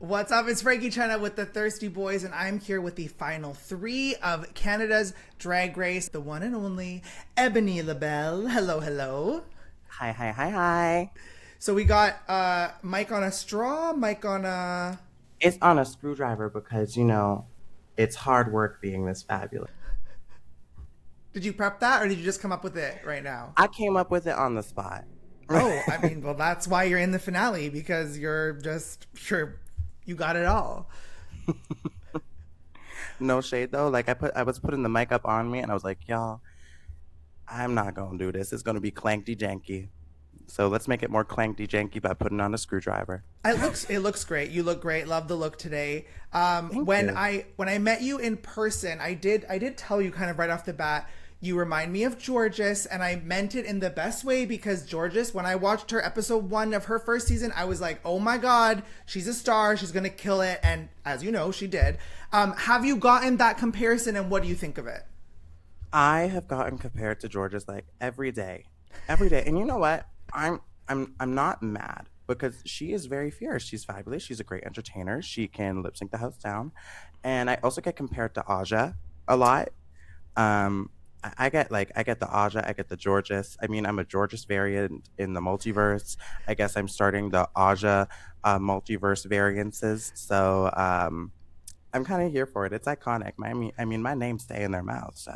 What's up? It's Frankie China with the Thirsty Boys, and I'm here with the final three of Canada's Drag Race, the one and only EBONI LABELLE. Hello, hello. Hi, hi, hi, hi. So we got Mike on a straw, Mike on a... It's on a screwdriver because, it's hard work being this fabulous. Did you prep that, or did you just come up with it right now? I came up with it on the spot. Oh, I mean, well, that's why you're in the finale, because you got it all. No shade though. Like I was putting the mic up on me and I was like, y'all, I'm not gonna do this. It's gonna be clanky janky. So let's make it more clanky janky by putting on a screwdriver. It looks great. You look great. Love the look today. Thank you. When I met you in person, I did tell you kind of right off the bat, you remind me of Georges, and I meant it in the best way, because Georges, when I watched her episode 1 of her first season, I was like, oh my God, she's a star. She's going to kill it. And as you know, she did. Have you gotten that comparison, and what do you think of it? I have gotten compared to Georges like every day. Every day. And you know what? I'm not mad because she is very fierce. She's fabulous. She's a great entertainer. She can lip sync the house down. And I also get compared to Aja a lot. I get the Aja, I get the Georges. I mean, I'm a Georges variant in the multiverse. I guess I'm starting the Aja multiverse variances. So I'm kind of here for it. It's iconic. My name stay in their mouths. So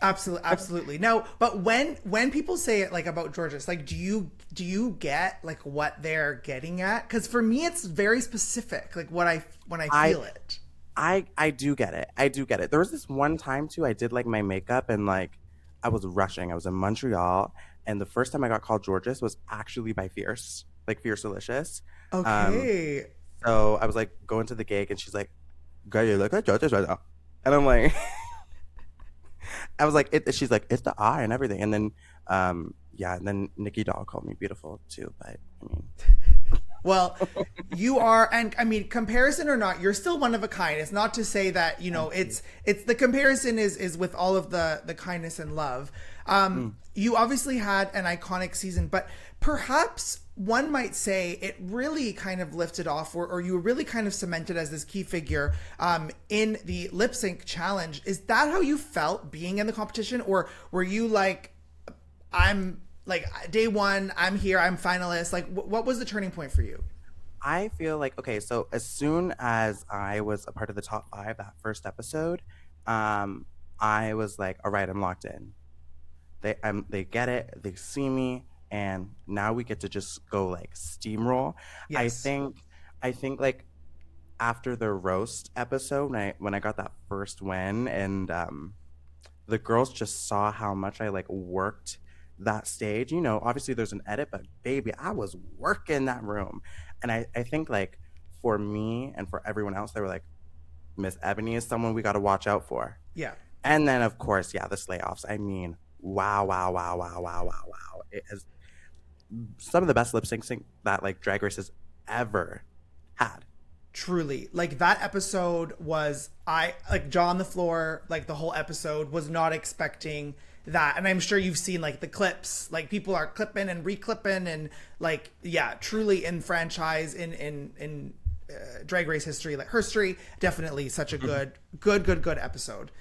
Absolutely. No, but when people say it like about Georges, like do you get like what they're getting at? Because for me, it's very specific. Like when I feel it. I do get it. I do get it. There was this one time too, I did like my makeup and like I was rushing. I was in Montreal and the first time I got called Georges was actually by Fierce, like Fierce Delicious. Okay. So I was like going to the gig and she's like, girl, you look like Georges right now. And I'm like, I was like, she's like, it's the eye and everything. And then, and then Nikki Doll called me beautiful too. But I mean, well, you are, and I mean, comparison or not, you're still one of a kind. It's not to say that, it's the comparison is with all of the kindness and love. You obviously had an iconic season, but perhaps one might say it really kind of lifted off, or you were really kind of cemented as this key figure in the lip sync challenge. Is that how you felt being in the competition? Or were you like, I'm like day one, I'm here, I'm finalist? Like what was the turning point for you? I feel like, okay, so as soon as I was a part of the top 5, that first episode, I was like, all right, I'm locked in. They get it, they see me, and now we get to just go like steamroll. Yes. I think like after the roast episode, when I got that first win, and the girls just saw how much I like worked that stage. Obviously there's an edit, but baby, I was working that room. And I think like for me and for everyone else, they were like, Miss EBONI is someone we got to watch out for. Yeah. And then of course, the slayoffs. I mean, wow. It is some of the best lip syncing that like Drag Race has ever had. Truly, like that episode was, I like jaw on the floor, like the whole episode, was not expecting that. And I'm sure you've seen like the clips, like people are clipping and reclipping, and like, yeah, truly in franchise, in Drag Race history, like herstory, definitely such a good episode.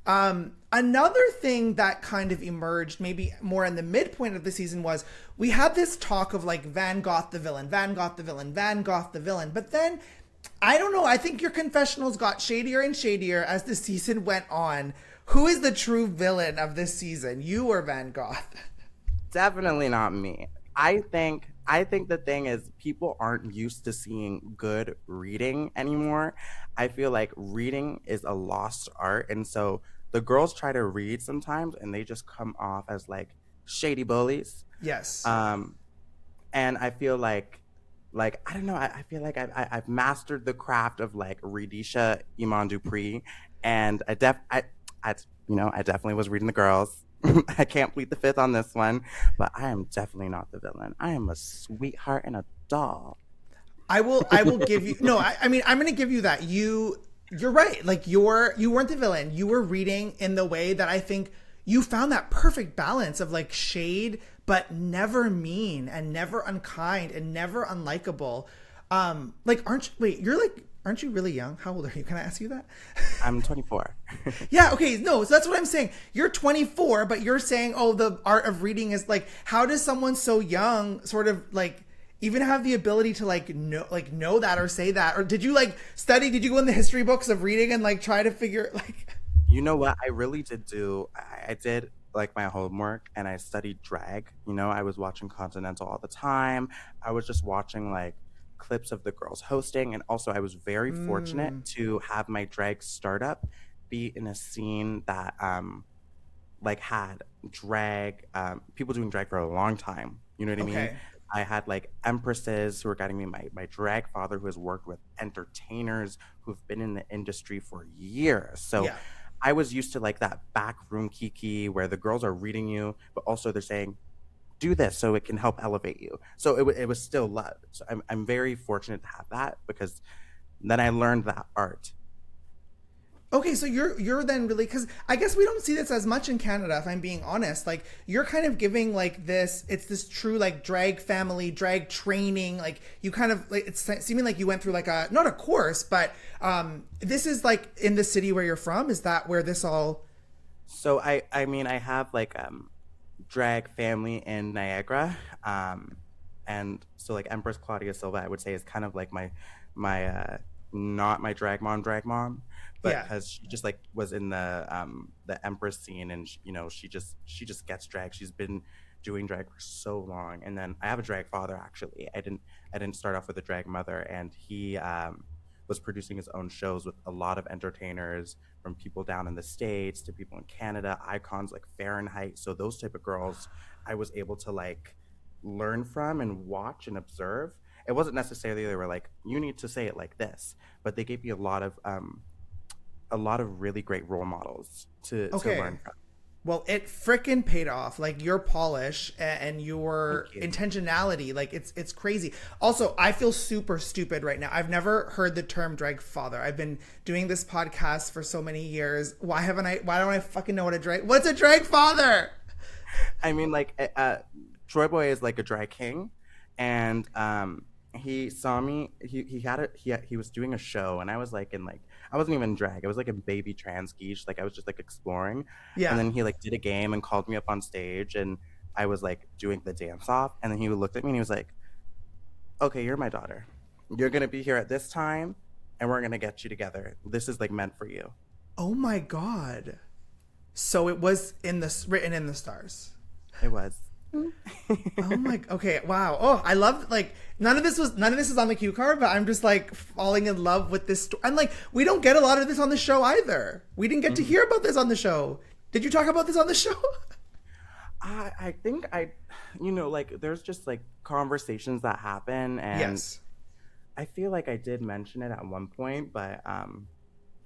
Another thing that kind of emerged maybe more in the midpoint of the season was we had this talk of like Van Goth the villain, Van Goth the villain, Van Goth the villain. But then, I don't know, I think your confessionals got shadier and shadier as the season went on. Who is the true villain of this season, you or Van Goth? Definitely not me. I think the thing is people aren't used to seeing good reading anymore. I feel like reading is a lost art, and so the girls try to read sometimes and they just come off as like shady bullies. Yes. And I feel like I don't know, I feel like I've mastered the craft of like Redisha Iman Dupree, and I definitely was reading the girls. I can't plead the fifth on this one, but I am definitely not the villain. I am a sweetheart and a doll. I will give you, no, I mean, I'm going to give you that. You're right. Like you weren't the villain. You were reading in the way that I think you found that perfect balance of like shade, but never mean and never unkind and never unlikable. Like, aren't you really young? How old are you? Can I ask you that? I'm 24. Yeah, okay, no, so that's what I'm saying. You're 24, but you're saying, oh, the art of reading is like, how does someone so young sort of like even have the ability to know that or say that? Or did you like study, did you go in the history books of reading and like try to figure like You know what? I really did do. I did like my homework and I studied drag. You know, I was watching Continental all the time. I was just watching like clips of the girls hosting. And also, I was very fortunate to have my drag startup be in a scene that like had drag, people doing drag for a long time. You know what I mean? okay. I had like empresses who were guiding me, my drag father who has worked with entertainers who've been in the industry for years. So Yeah. I was used to like that back room kiki where the girls are reading you, but also they're saying, do this so it can help elevate you. So it was still love. So I'm very fortunate to have that because then I learned that art. Okay, so you're then really, because I guess we don't see this as much in Canada, if I'm being honest. Like you're kind of giving like this, it's this true like drag family, drag training. Like you kind of like it's seeming like you went through like a not a course, but this is like in the city where you're from. Is that where this all? So I mean I have like drag family in Niagara. And so like Empress Claudia Silva I would say is kind of like my not my drag mom, but Yeah. because she just like was in the Empress scene and she just gets drag. She's been doing drag for so long. And then I have a drag father actually. I didn't start off with a drag mother, and he was producing his own shows with a lot of entertainers from people down in the States to people in Canada, icons like Fahrenheit. So those type of girls I was able to like learn from and watch and observe. It wasn't necessarily they were like, you need to say it like this, but they gave me a lot of really great role models to Okay. learn from. Well, it frickin' paid off. Like your polish and your Thank you. intentionality, like it's crazy. Also, I feel super stupid right now. I've never heard the term drag father. I've been doing this podcast for so many years. Why don't I fucking know what's a drag father? I mean, like Troy Boy is like a drag king, and he saw me. He had it. He was doing a show, and I was like in like I wasn't even drag. I was like a baby trans geesh. Like I was just like exploring, and Yeah. then he like did a game and called me up on stage, and I was like doing the dance off, and then he looked at me and he was like, "Okay, you're my daughter. You're gonna be here at this time, and we're gonna get you together. This is like meant for you." Oh my god. So it was written in the stars. It was. Oh my. Okay. Wow. Oh, I love like none of this is on the cue card, but I'm just like falling in love with this. And like we don't get a lot of this on the show either. We didn't get to hear about this on the show. Did you talk about this on the show? I think you know, like there's just like conversations that happen, and Yes. I feel like I did mention it at one point, but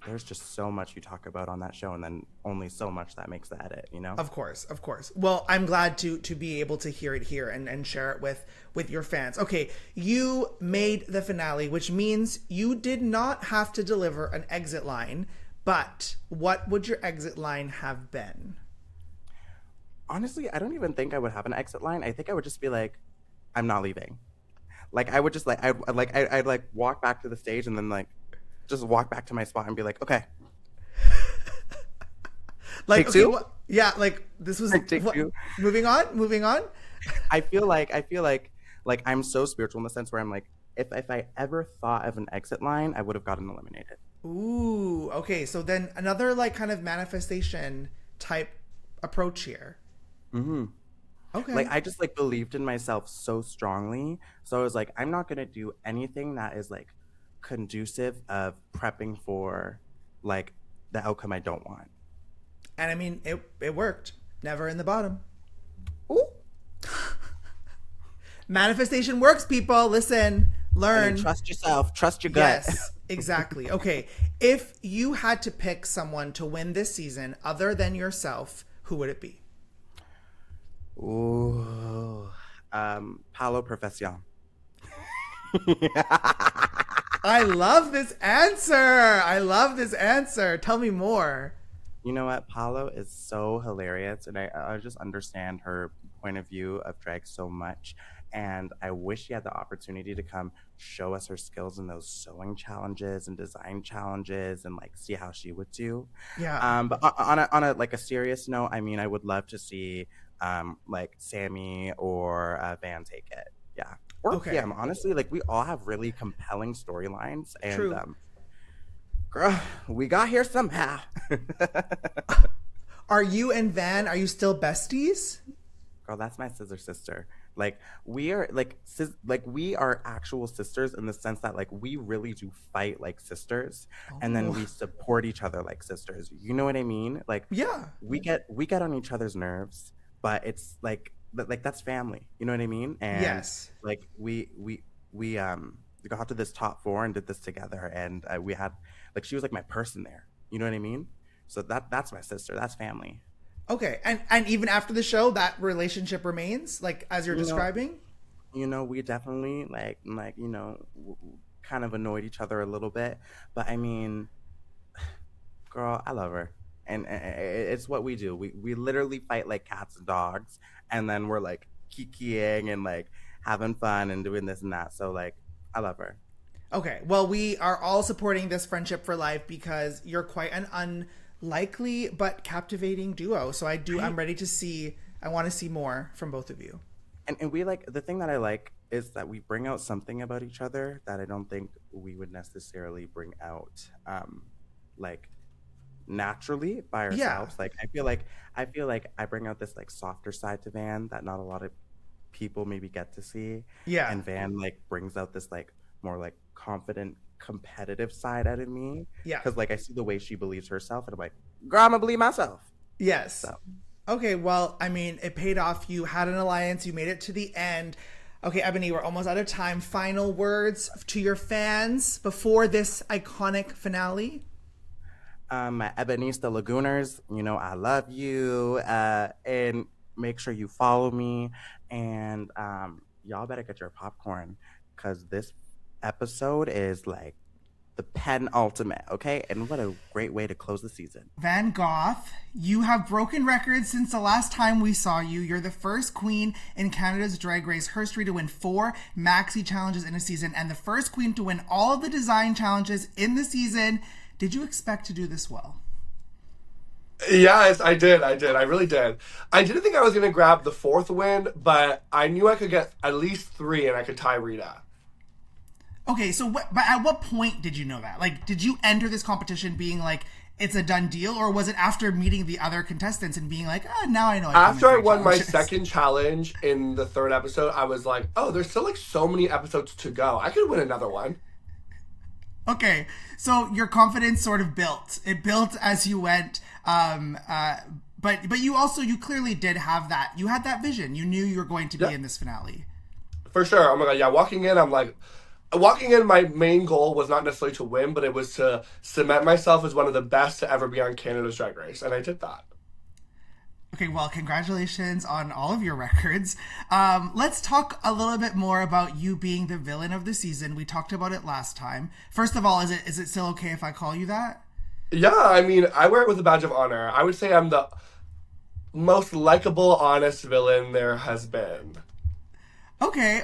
there's just so much you talk about on that show, and then only so much that makes the edit, you know? Of course, of course. Well, I'm glad to be able to hear it here and share it with your fans. Okay, you made the finale, which means you did not have to deliver an exit line, but what would your exit line have been? Honestly, I don't even think I would have an exit line. I think I would just be like, I'm not leaving. Like I would just like I'd like walk back to the stage and then like just walk back to my spot and be like, okay, Like, take okay, two. yeah, like this was Take two. moving on. I feel like I'm so spiritual in the sense where I'm like, if I ever thought of an exit line, I would have gotten eliminated. Ooh, okay. So then another like kind of manifestation type approach here. Hmm. Okay. Like I just like believed in myself so strongly. So I was like, I'm not gonna do anything that is like conducive of prepping for like the outcome I don't want. And I mean, it worked. Never in the bottom. Ooh. Manifestation works, people. Listen, I learn. mean, trust yourself, trust your gut. Yes, exactly. Okay. If you had to pick someone to win this season other than yourself, who would it be? Ooh. Palo Profession. I love this answer. I love this answer. Tell me more. You know what? Paolo is so hilarious, and I just understand her point of view of drag so much. And I wish she had the opportunity to come show us her skills in those sewing challenges and design challenges and like see how she would do. Yeah. But on a like a serious note, I mean, I would love to see like SAMI or Van take it. Yeah. Or Okay. PM. Honestly, like we all have really compelling storylines, and True. girl, we got here somehow. Are you and Van, are you still besties? Girl, that's my scissor sister. Like we are like we are actual sisters in the sense that like we really do fight like sisters, and then we Oh. support each other like sisters. You know what I mean? Like Yeah. we get on each other's nerves, but it's like that's family. You know what I mean? And Yes. like we got to this top four and did this together, and we had like she was like my person there. You know what I mean? So that's my sister. That's family. Okay. And even after the show, that relationship remains, like as you're You know, describing? we definitely kind of annoyed each other a little bit, but I mean, girl, I love her, and it's what we do. We literally fight like cats and dogs, and then we're like kikiing and like having fun and doing this and that. So like, I love her. Okay. Well, we are all supporting this friendship for life because you're quite an unlikely but captivating duo. So I'm ready to see, I want to see more from both of you. And we like the thing that I like is that we bring out something about each other that I don't think we would necessarily bring out like naturally by Yeah. ourselves. Like I feel like I bring out this like softer side to Van that not a lot of people maybe get to see. Yeah. And Van like brings out this like more like confident competitive side out of me. Yeah. Because like I see the way she believes herself and I'm like, girl, I'm gonna believe myself. Yes. So Okay, well, I mean, it paid off. You had an alliance. You made it to the end. Okay, Ebony, we're almost out of time. Final words to your fans before this iconic finale. my Ebonista Lagooners, I love you. And make sure you follow me. And y'all better get your popcorn because this episode is like the penultimate, okay? And what a great way to close the season. Van Goth, you have broken records since the last time we saw you. You're the first queen in Canada's Drag Race history to win 4 maxi challenges in a season and the first queen to win all of the design challenges in the season. Did you expect to do this well? Yes, I did. I really did. I didn't think I was going to grab the 4th win, but I knew I could get at least 3 and I could tie Rita. Okay, so but at what point did you know that? Like, did you enter this competition being like, it's a done deal? Or was it after meeting the other contestants and being like, now I know I can After I win won my challenges? 2nd challenge in the 3rd episode, I was like, oh, there's still like so many episodes to go. I could win another one. Okay, so your confidence sort of built. It built as you went. But you clearly did have that. You had that vision. You knew you were going to be Yeah, in this finale. for sure. Oh my God. Yeah, walking in, my main goal was not necessarily to win, but it was to cement myself as one of the best to ever be on Canada's Drag Race. And I did that. Okay, well, congratulations on all of your records. Let's talk a little bit more about you being the villain of the season. We talked about it last time. First of all, is it still okay if I call you that? Yeah, I mean, I wear it with a badge of honor. I would say I'm the most likable, honest villain there has been. Okay,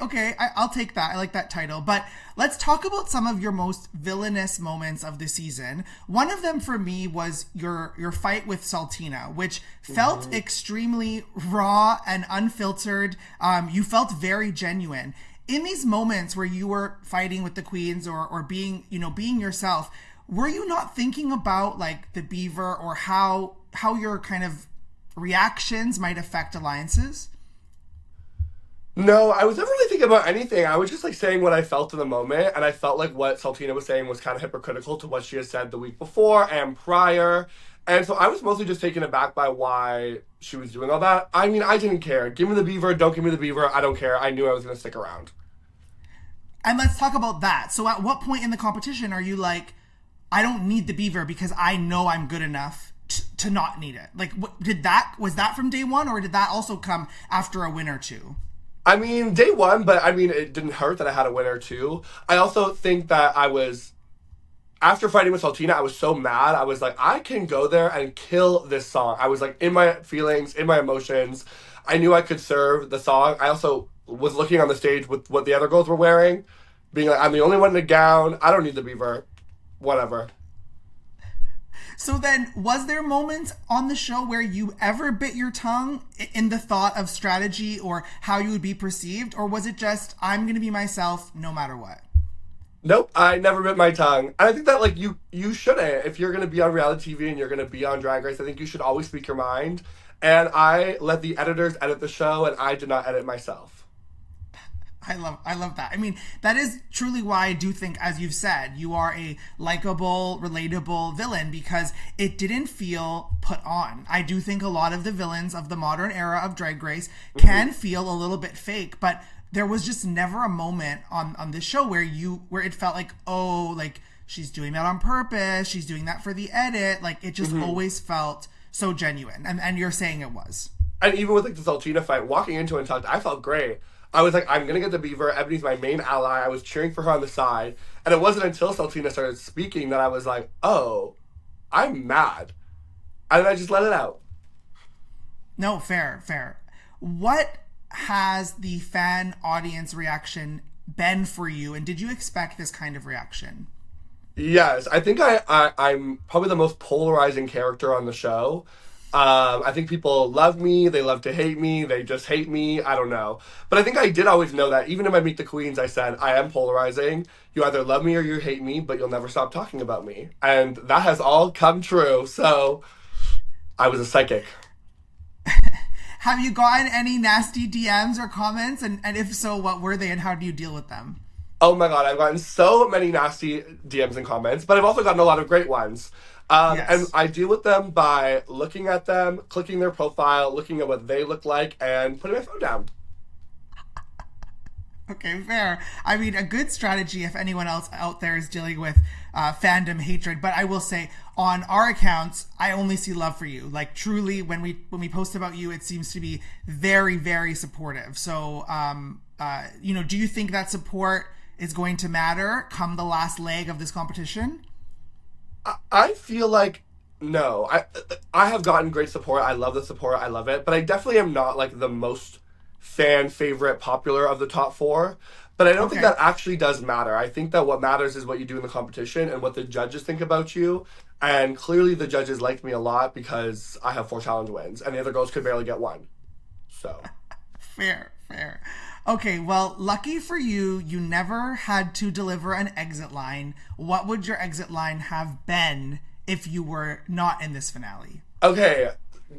I'll take that. I like that title. But let's talk about some of your most villainous moments of the season. One of them for me was your fight with Saltina, which felt extremely raw and unfiltered. You felt very genuine. In these moments where you were fighting with the queens or being yourself, were you not thinking about like the beaver or how your kind of reactions might affect alliances? No, I was never really thinking about anything. I was just like saying what I felt in the moment, and I felt like what Saltina was saying was kind of hypocritical to what she had said the week before and prior. And so I was mostly just taken aback by why she was doing all that. I mean, I didn't care. Give me the beaver, don't give me the beaver, I don't care. I knew I was going to stick around. And let's talk about that. So at what point in the competition are you like, I don't need the beaver because I know I'm good enough to not need it? Like, was that from day one, or did that also come after a win or two? I mean, day one, but I mean, it didn't hurt that I had a winner too. I also think that after fighting with Saltina, I was so mad. I was like, I can go there and kill this song. I was like in my feelings, in my emotions. I knew I could serve the song. I also was looking on the stage with what the other girls were wearing, being like, I'm the only one in a gown. I don't need the beaver. Whatever. So then, was there moments on the show where you ever bit your tongue in the thought of strategy or how you would be perceived? Or was it just, I'm going to be myself no matter what? Nope, I never bit my tongue. And I think that, like, you shouldn't. If you're going to be on reality TV and you're going to be on Drag Race, I think you should always speak your mind. And I let the editors edit the show, and I did not edit myself. I love that. I mean, that is truly why I do think, as you've said, you are a likable, relatable villain, because it didn't feel put on. I do think a lot of the villains of the modern era of Drag Race can feel a little bit fake, but there was just never a moment on this show where it felt like, oh, like she's doing that on purpose, she's doing that for the edit. Like, it just always felt so genuine. And you're saying it was. And even with, like, the Saltina fight, walking into it and talked, I felt great. I was like, I'm going to get the beaver. Ebony's my main ally. I was cheering for her on the side. And it wasn't until Saltina started speaking that I was like, oh, I'm mad. And then I just let it out. No, fair. What has the fan audience reaction been for you? And did you expect this kind of reaction? Yes, I think I'm probably the most polarizing character on the show. I think people love me, they love to hate me, they just hate me, I don't know. But I think I did always know that. Even in my Meet the Queens, I said, I am polarizing. You either love me or you hate me, but you'll never stop talking about me. And that has all come true, so I was a psychic. Have you gotten any nasty DMs or comments? And if so, what were they and how do you deal with them? Oh my god, I've gotten so many nasty DMs and comments, but I've also gotten a lot of great ones. And I deal with them by looking at them, clicking their profile, looking at what they look like, and putting my phone down. Okay, fair. I mean, a good strategy if anyone else out there is dealing with fandom hatred. But I will say, on our accounts, I only see love for you. Like, truly, when we post about you, it seems to be very, very supportive. So, do you think that support is going to matter come the last leg of this competition? I feel like no. I have gotten great support. I love the support. I love it. But I definitely am not like the most fan favorite popular of the top four. But I don't think that actually does matter. I think that what matters is what you do in the competition and what the judges think about you. And clearly the judges liked me a lot because I have 4 challenge wins and the other girls could barely get 1. So fair. Okay, well, lucky for you, you never had to deliver an exit line. What would your exit line have been if you were not in this finale? Okay,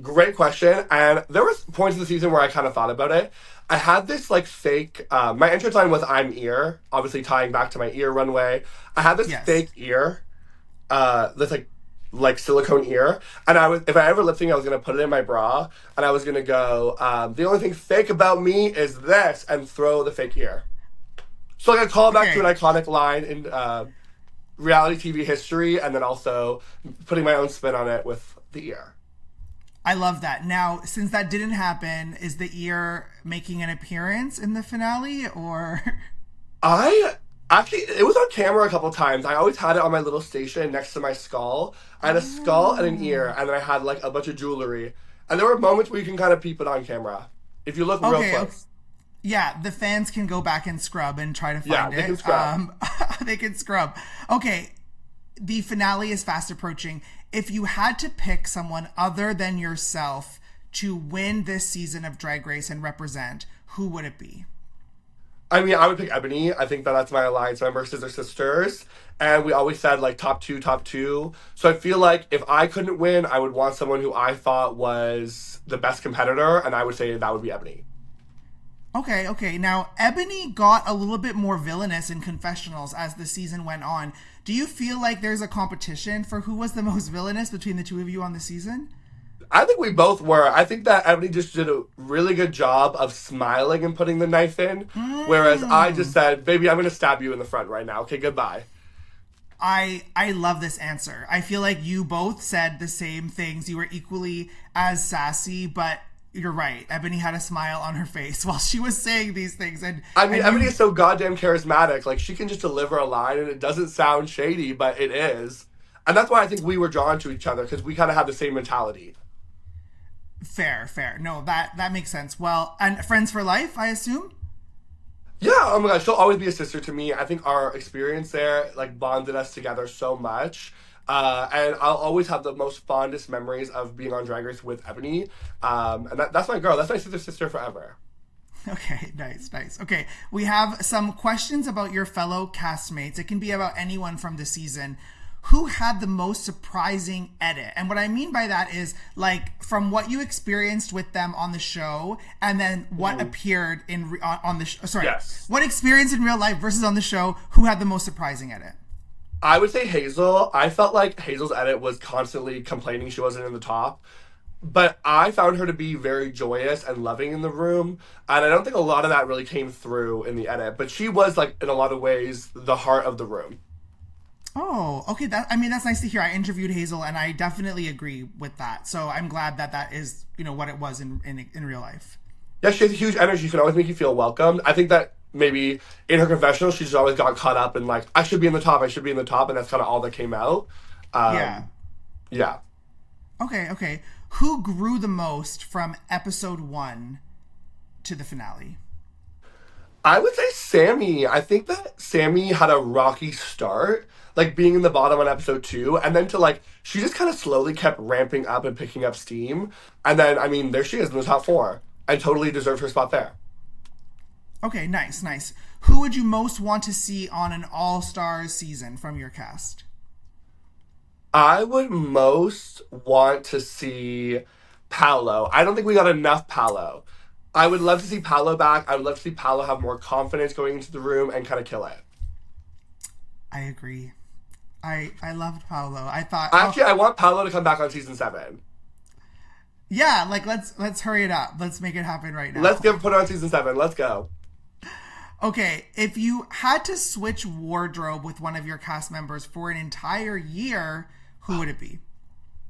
great question. And there was points in the season where I kind of thought about it. I had this like fake, my entrance line was I'm ear, obviously tying back to my ear runway. I had this fake ear, this like silicone ear, and if I ever lip sync, I was gonna put it in my bra, and I was gonna go, the only thing fake about me is this, and throw the fake ear. So like a callback to an iconic line in reality TV history, and then also putting my own spin on it with the ear. I love that. Now, since that didn't happen, is the ear making an appearance in the finale, or? Actually, it was on camera a couple times. I always had it on my little station next to my skull. I had a skull and an ear, and then I had like a bunch of jewelry. And there were moments where you can kind of peep it on camera if you look real close. Okay. Yeah, the fans can go back and scrub and try to find it. Yeah, they can scrub. They can scrub. Okay, the finale is fast approaching. If you had to pick someone other than yourself to win this season of Drag Race and represent, who would it be? I mean, I would pick Ebony. I think that's my alliance member, Scissor Sisters. And we always said, like, top two. So I feel like if I couldn't win, I would want someone who I thought was the best competitor, and I would say that would be Ebony. Okay. Now, Ebony got a little bit more villainous in confessionals as the season went on. Do you feel like there's a competition for who was the most villainous between the two of you on the season? I think we both were. I think that Ebony just did a really good job of smiling and putting the knife in, whereas I just said, baby, I'm going to stab you in the front right now. Okay, goodbye. I love this answer. I feel like you both said the same things. You were equally as sassy, but you're right. Ebony had a smile on her face while she was saying these things. And Ebony is so goddamn charismatic. Like, she can just deliver a line, and it doesn't sound shady, but it is. And that's why I think we were drawn to each other, because we kind of have the same mentality. Fair. No, that makes sense. Well, and friends for life, I assume? Yeah, oh my gosh, she'll always be a sister to me. I think our experience there like bonded us together so much. And I'll always have the most fondest memories of being on Drag Race with Ebony. And that's my girl. That's my sister forever. Okay, nice, nice. Okay, we have some questions about your fellow castmates. It can be about anyone from the season. Who had the most surprising edit? And what I mean by that is, like, from what you experienced with them on the show, and then what appeared on the show. Sorry, Yes. What experience in real life versus on the show? Who had the most surprising edit? I would say Hazel. I felt like Hazel's edit was constantly complaining she wasn't in the top. But I found her to be very joyous and loving in the room. And I don't think a lot of that really came through in the edit. But she was, like, in a lot of ways, the heart of the room. Oh, okay. That's nice to hear. I interviewed Hazel, and I definitely agree with that. So I'm glad that is, what it was in real life. Yeah, she has a huge energy. She can always make you feel welcomed. I think that maybe in her confessional, she's always got caught up in, like, I should be in the top, and that's kind of all that came out. Yeah. Yeah. Okay. Who grew the most from episode 1 to the finale? I would say SAMI. I think that SAMI had a rocky start, like being in the bottom on episode 2, and then she just kind of slowly kept ramping up and picking up steam. And then, I mean, there she is in the top 4. I totally deserved her spot there. Okay, nice. Who would you most want to see on an all-stars season from your cast? I would most want to see Paolo. I don't think we got enough Paolo. I would love to see Paolo back. I would love to see Paolo have more confidence going into the room and kind of kill it. I agree. I loved Paolo. I thought actually I want Paolo to come back on season 7. Yeah, like let's hurry it up. Let's make it happen right now. Let's put it on season 7. Let's go. Okay, if you had to switch wardrobe with one of your cast members for an entire year, who would it be?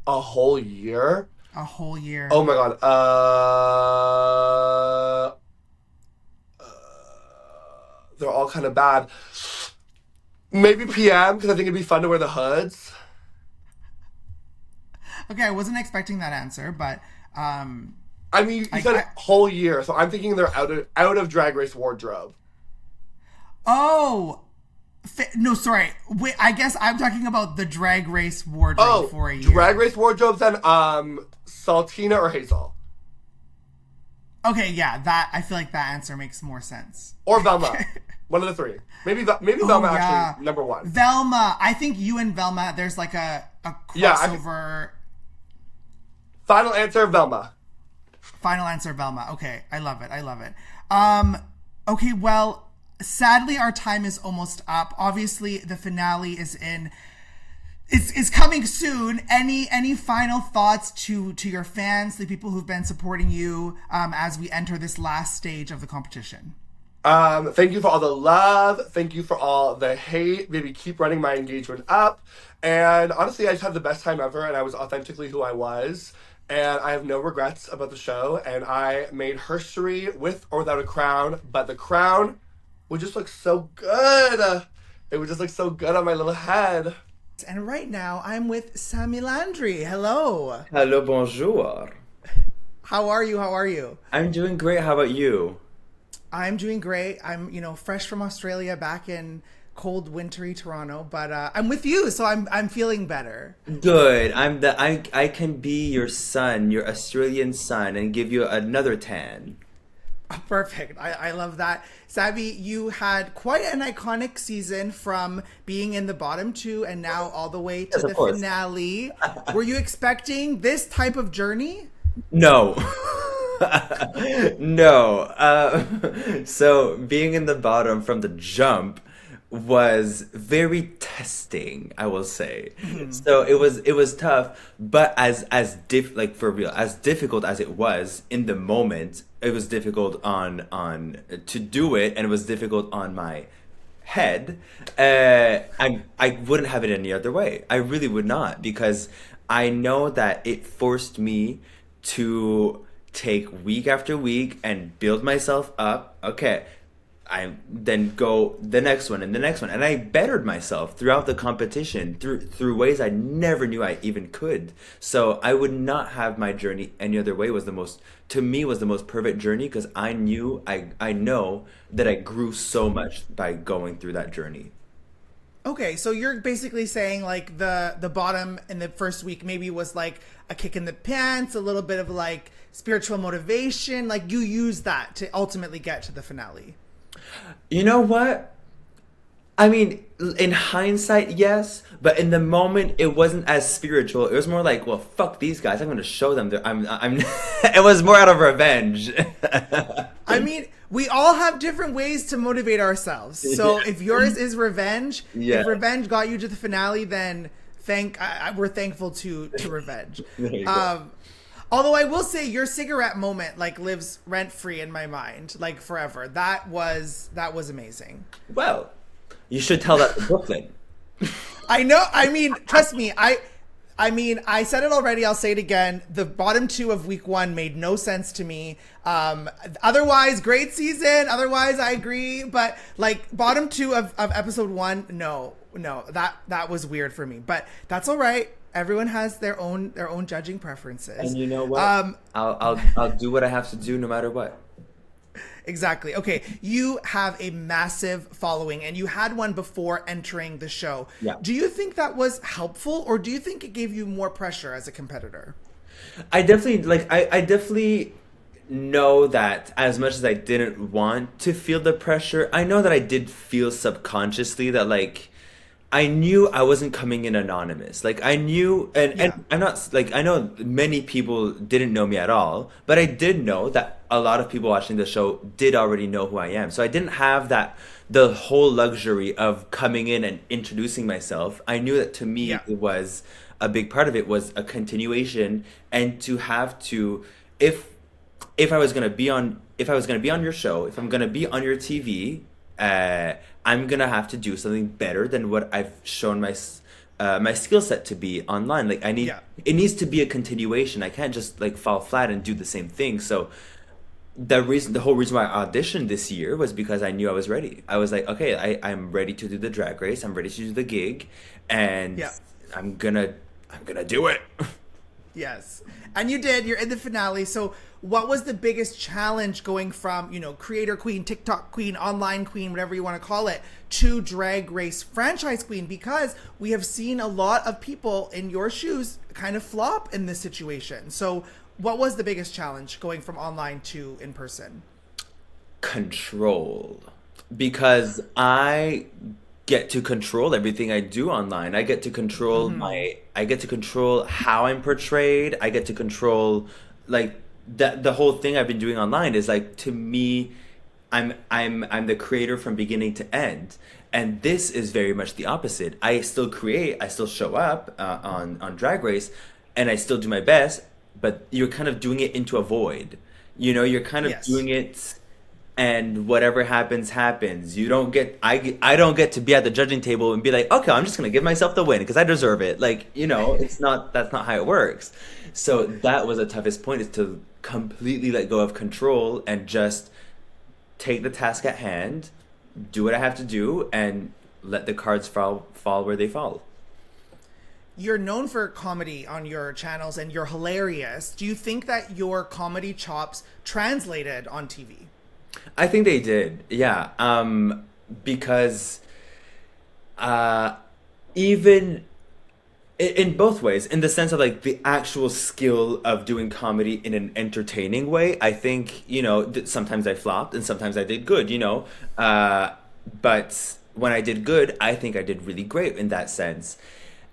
A whole year? A whole year. Oh my god. They're all kind of bad. Maybe PM, because I think it'd be fun to wear the hoods. Okay, I wasn't expecting that answer, but I mean, you said whole year, so I'm thinking they're out of Drag Race wardrobe. Oh, no, sorry. Wait, I guess I'm talking about the Drag Race wardrobe for a year. Drag Race wardrobes then Saltina or Hazel. Okay, yeah, that I feel like that answer makes more sense. Or Velma. One of the 3. Maybe Velma actually number 1. Velma. I think you and Velma, there's like a crossover. Final answer, Velma. Final answer, Velma. Okay, I love it. Okay, well, sadly our time is almost up. Obviously, the finale is coming soon. Any final thoughts to your fans, the people who've been supporting you as we enter this last stage of the competition? Thank you for all the love. Thank you for all the hate. Maybe keep running my engagement up. And honestly, I just had the best time ever, and I was authentically who I was. And I have no regrets about the show. And I made history with or without a crown, but the crown would just look so good. It would just look so good on my little head. And right now, I'm with SAMI LANDRI. Hello. Hello, bonjour. How are you? I'm doing great. How about you? I'm doing great. I'm, fresh from Australia, back in cold, wintry Toronto, but I'm with you, so I'm feeling better. Good. I can be your son, your Australian son, and give you another tan. Perfect. I love that. Sabi, you had quite an iconic season, from being in the bottom 2 and now all the way to the finale. Were you expecting this type of journey? No. No. So being in the bottom from the jump was very testing, I will say. Mm-hmm. So it was tough, but as difficult as it was in the moment, it was difficult on to do it, and it was difficult on my head. I wouldn't have it any other way. I really would not, because I know that it forced me to take week after week and build myself up. Okay, I then go the next one and the next one, and I bettered myself throughout the competition through ways I never knew I even could. So I would not have my journey any other way. Was the most to me was the most perfect journey because I know that I grew so much by going through that journey. Okay, so you're basically saying like the bottom in the first week maybe was like a kick in the pants, a little bit of like spiritual motivation, like you use that to ultimately get to the finale. You know what? I mean, in hindsight, yes, but in the moment, it wasn't as spiritual. It was more like, well, fuck these guys. I'm going to show them that I'm. It was more out of revenge. I mean, we all have different ways to motivate ourselves. So if yours is revenge, Yeah. if revenge got you to the finale, then we're thankful to revenge. There you go. Although I will say your cigarette moment like lives rent free in my mind, like forever. That was amazing. Well, you should tell that to Brooklyn. I know. I mean, trust me. I mean, I said it already. I'll say it again. The bottom two of week one made no sense to me. Otherwise, great season. Otherwise, I agree. But like bottom two of episode one, no, that was weird for me. But that's all right. Everyone has their own judging preferences. And you know what? I'll do what I have to do no matter what. Exactly. Okay, you have a massive following, and you had one before entering the show. Yeah. Do you think that was helpful, or do you think it gave you more pressure as a competitor? I definitely know that as much as I didn't want to feel the pressure, I know that I did feel subconsciously that like I knew I wasn't coming in anonymous. Like I knew, and I'm not like I know many people didn't know me at all, but I did know that a lot of people watching the show did already know who I am. So I didn't have the whole luxury of coming in and introducing myself. I knew that to me it was a big part of it was a continuation, and to have to if I was gonna be on your show, if I'm gonna be on your TV. I'm gonna have to do something better than what I've shown my skill set to be online. Like it needs to be a continuation. I can't just like fall flat and do the same thing. So the whole reason why I auditioned this year was because I knew I was ready. I was like, okay, I'm ready to do the drag race. I'm ready to do the gig, and I'm gonna do it. Yes. And you did. You're in the finale. So what was the biggest challenge going from, creator queen, TikTok queen, online queen, whatever you want to call it, to Drag Race franchise queen? Because we have seen a lot of people in your shoes kind of flop in this situation. So what was the biggest challenge going from online to in person? Control. Because I get to control everything I do online. I get to control I get to control how I'm portrayed. I get to control like the whole thing I've been doing online is like, to me, I'm the creator from beginning to end. And this is very much the opposite. I still create, I still show up on Drag Race, and I still do my best, but you're kind of doing it into a void. You're kind of doing it, and whatever happens, happens. You don't get, I don't get to be at the judging table and be like, okay, I'm just gonna give myself the win because I deserve it. Like, that's not how it works. So that was the toughest point, is to completely let go of control and just take the task at hand, do what I have to do, and let the cards fall where they fall. You're known for comedy on your channels, and you're hilarious. Do you think that your comedy chops translated on TV? I think they did, yeah. Because even in both ways, in the sense of like the actual skill of doing comedy in an entertaining way, I think, sometimes I flopped and sometimes I did good, but when I did good, I think I did really great in that sense.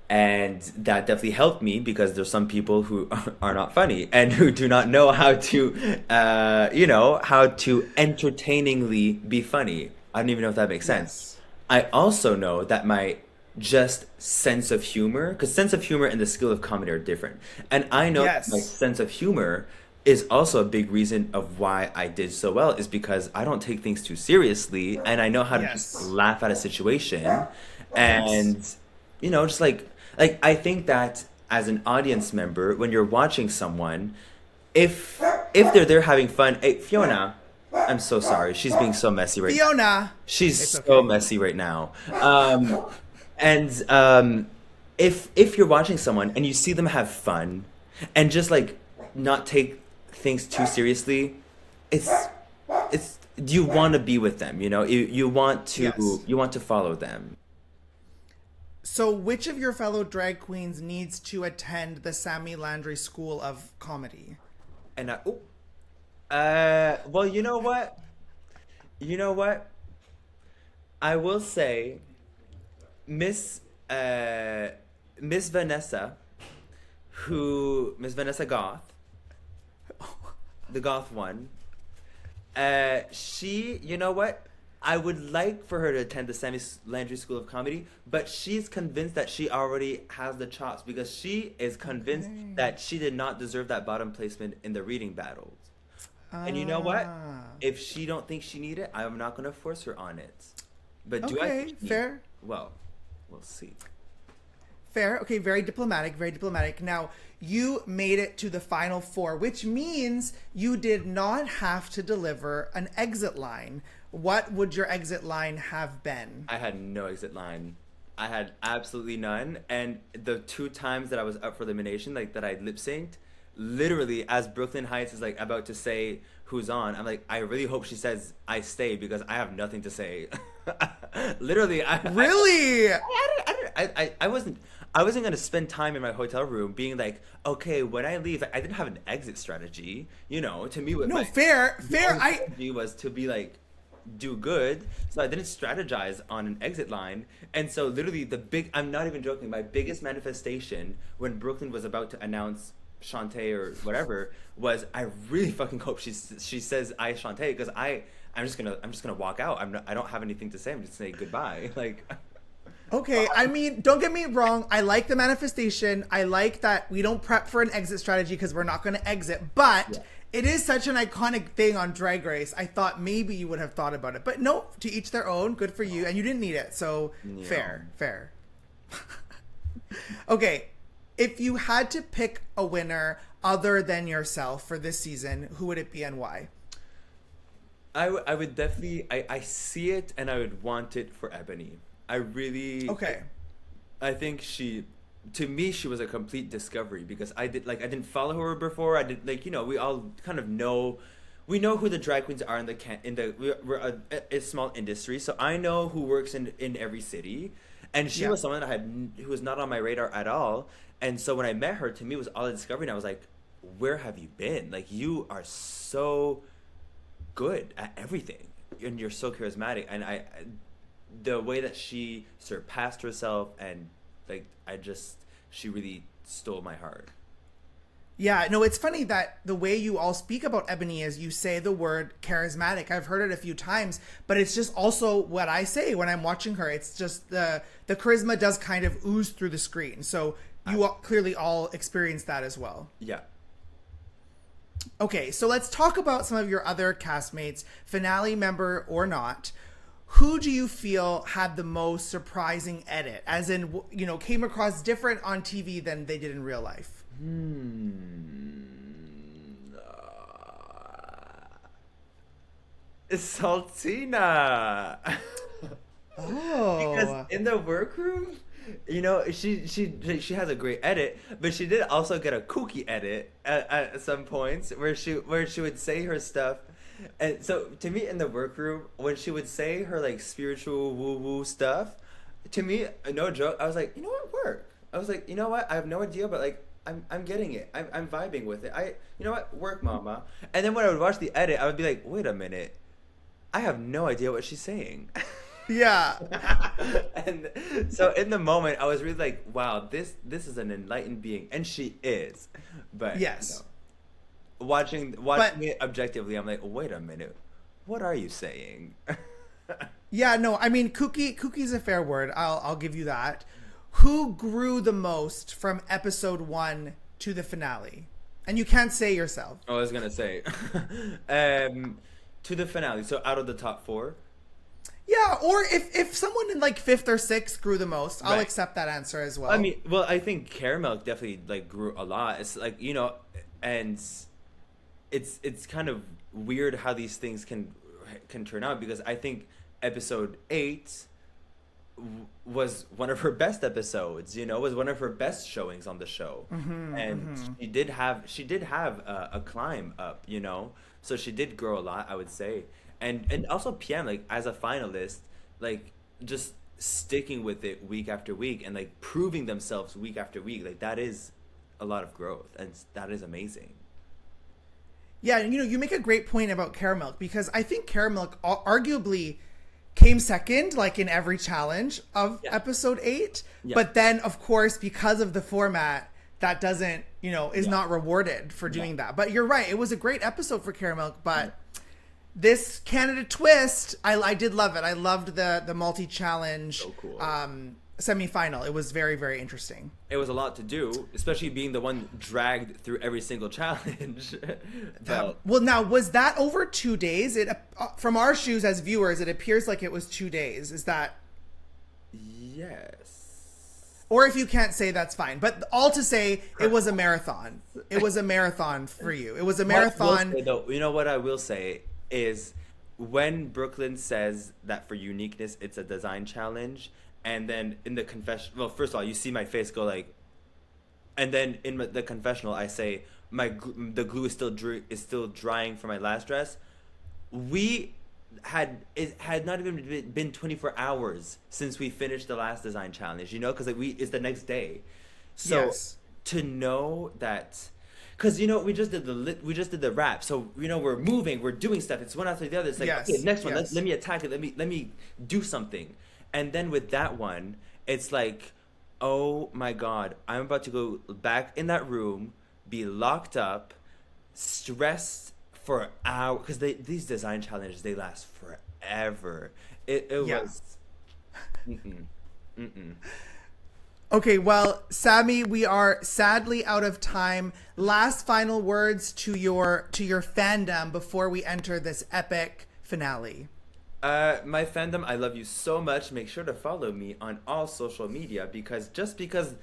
And that definitely helped me, because there's some people who are not funny and who do not know how to, how to entertainingly be funny. I don't even know if that makes sense. I also know that my just sense of humor, because sense of humor and the skill of comedy are different. And I know that my sense of humor is also a big reason of why I did so well, is because I don't take things too seriously, and I know how to just laugh at a situation. And, just like I think that as an audience member, when you're watching someone, if they're there having fun, hey, Fiona, I'm so sorry. She's being so messy right now. Fiona. She's It's so okay. messy right now. If you're watching someone and you see them have fun and just like not take things too seriously, it's you want to be with them, you know? You want to Yes. you want to follow them. So, which of your fellow drag queens needs to attend the SAMI LANDRI School of Comedy? And well, you know what? You know what? I will say Miss Miss Vanessa, Miss Vanessa Goth, the Goth one. She, you know what? I would like for her to attend the Sammy Landry School of Comedy, but she's convinced that she already has the chops because she is convinced that she did not deserve that bottom placement in the reading battles. And you know what? If she don't think she need it, I'm not going to force her on it. But do I Okay, think she fair. need it? Well, we'll see. Fair. Okay, very diplomatic, very diplomatic. Now, you made it to the final four, which means you did not have to deliver an exit line. What would your exit line have been? I had no exit line. I had absolutely none. And the 2 times that I was up for elimination, like that I lip synced, literally as Brooklyn Heights is like about to say who's on, I'm like, I really hope she says I stay because I have nothing to say. Literally, Really? I wasn't gonna spend time in my hotel room being like, okay, when I leave, I didn't have an exit strategy. You know, to me, what No, my fair. strategy was to be like, do good. So I didn't strategize on an exit line. And so literally I'm not even joking, my biggest manifestation when Brooklyn was about to announce Shantae or whatever was I really fucking hope she says I Shantae because I'm just gonna walk out. I don't have anything to say. I'm just saying goodbye. Like, Okay, I mean, don't get me wrong. I like the manifestation. I like that we don't prep for an exit strategy because we're not going to exit. But it is such an iconic thing on Drag Race. I thought maybe you would have thought about it. But no, to each their own. Good for you. And you didn't need it. So fair. Okay, if you had to pick a winner other than yourself for this season, who would it be and why? I would definitely I see it and I would want it for EBONI. I really Okay. I think to me she was a complete discovery because I didn't follow her before. I did like, you know, we all kind of know who the drag queens are we're a small industry, so I know who works in every city, and she was someone who was not on my radar at all. And so when I met her, to me it was all a discovery, and I was like, where have you been? Like, you are so good at everything and you're so charismatic, and the way that she surpassed herself and like she really stole my heart. Yeah, no, it's funny that the way you all speak about EBONI is you say the word charismatic. I've heard it a few times, but it's just also what I say when I'm watching her. It's just the charisma does kind of ooze through the screen. So you all clearly all experience that as well. Yeah. Okay, so let's talk about some of your other castmates, finale member or not. Who do you feel had the most surprising edit? As in, you know, came across different on TV than they did in real life? Saltina. Oh. Because in the workroom, you know, she has a great edit, but she did also get a kooky edit at some points where she would say her stuff. And so to me in the workroom, when she would say her like spiritual woo woo stuff, to me, no joke, I was like, you know what, work. I was like, you know what, I have no idea, but like I'm getting it. I'm vibing with it. You know what, work, mama. And then when I would watch the edit, I would be like, wait a minute, I have no idea what she's saying. Yeah. And so in the moment, I was really like, wow, this is an enlightened being, and she is. But Yes. you know, watching it objectively, I'm like, wait a minute, what are you saying? Yeah, no, I mean, kookie's a fair word. I'll give you that. Who grew the most from episode 1 to the finale? And you can't say yourself. I was gonna say, to the finale. So out of the top 4. Yeah, or if someone in like 5th or 6th grew the most, I'll Right. accept that answer as well. I mean, well, I think Caramel definitely like grew a lot. It's like, you know, and it's kind of weird how these things can turn out, because I think episode 8 was one of her best episodes, you know, was one of her best showings on the show. And she did have a climb up, you know, so she did grow a lot, I would say. And also PM, like, as a finalist, like, just sticking with it week after week and like proving themselves week after week, like, that is a lot of growth, and that is amazing. Yeah, and you know, you make a great point about Caramel, because I think Caramel arguably came second, like, in every challenge of episode 8. But then, of course, because of the format, that doesn't, you know, is not rewarded for doing that. But you're right, it was a great episode for Caramel, but this Canada twist, I did love it. I loved the multi-challenge semi-final. It was very, very interesting. It was a lot to do, especially being the one dragged through every single challenge. Well, now, was that over 2 days? It from our shoes as viewers, it appears like it was 2 days. Is that? Yes. Or if you can't say, that's fine. But all to say, it was a marathon. It was a marathon for you. It was a marathon. You know what I will say is, when Brooklyn says that for uniqueness, it's a design challenge, and then in the confession, well, first of all, you see my face go like, and then in the confessional, I say the glue is still drying for my last dress. It had not even been 24 hours since we finished the last design challenge, you know, because it's the next day. So to know that, because, you know, we just did the rap, so, you know, we're moving, we're doing stuff, it's one after the other. It's like, okay, next one, let me attack it, let me do something. And then with that one, it's like, oh my God, I'm about to go back in that room, be locked up, stressed for hours, because these design challenges, they last forever. It was Okay, well, Sami, we are sadly out of time. Last final words to your fandom before we enter this epic finale. My fandom, I love you so much. Make sure to follow me on all social media, because just because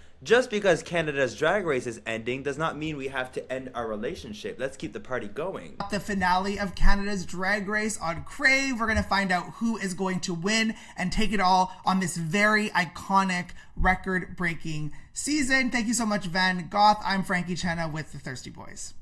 Canada's Drag Race is ending does not mean we have to end our relationship. Let's keep the party going. The finale of Canada's Drag Race on Crave. We're going to find out who is going to win and take it all on this very iconic, record-breaking season. Thank you so much, Van Goth. I'm Frankie Chenna with the Thirsty Boys.